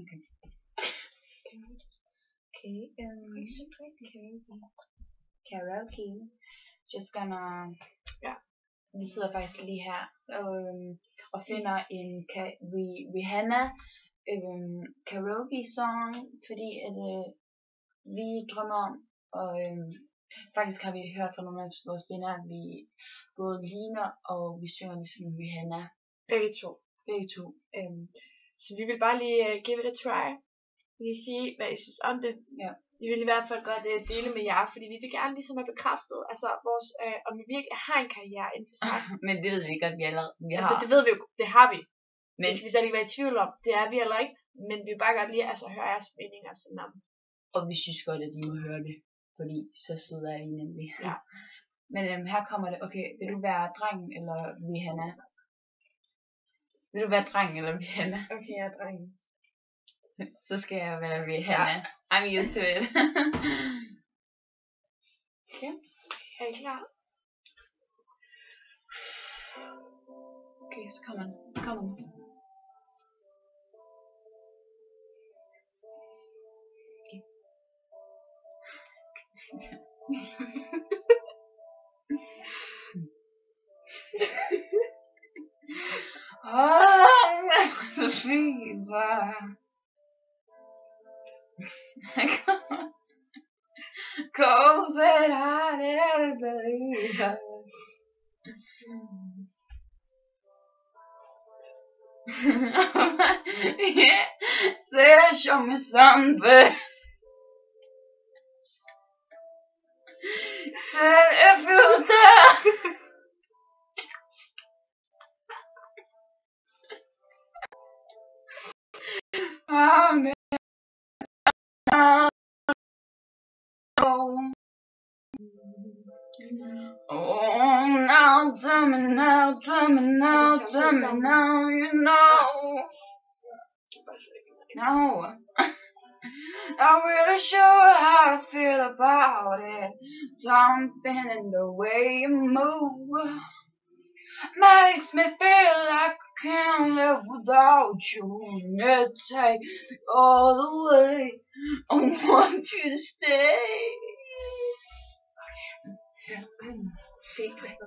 Okay. Karaoke. Just gonna... Ja. Vi sidder faktisk lige her og finder en Rihanna karaoke song, fordi at vi drømmer om, og faktisk har vi hørt fra nogle af vores venner, at vi både ligner og vi synger ligesom Rihanna. Begge to. Så vi vil bare lige give it a try. Lige sige, hvad I synes om det. Ja. Vi vil i hvert fald godt dele med jer, fordi vi vil gerne ligesom have bekræftet, altså vores, om vi virkelig har en karriere inden for sang. Men det ved vi godt, vi allerede har. Altså det ved vi jo, det har vi. Men det skal vi slet ikke være i tvivl om. Det er vi eller ikke. Men vi vil bare godt lige høre jeres meninger sådan om. Og vi synes godt, at de må høre det. Fordi så søde er vi nemlig. Ja. Men her kommer det. Okay, vil du være drengen eller Rihanna? Vil du være drengen eller Rihanna? Okay, jeg er drengen. Så skal jeg være Rihanna. Ja. I'm used to it. Okay. Er I klar? Okay, så kommer den. Så fint var. Goes with hot air, baby. Yeah, say show me something. Said if you there. Oh man. Oh, now tell me now, you know. No. Not really sure how to feel about it. Something in the way you move makes me feel like I can't live without you. And it takes me all the way. I want you to stay. Okay.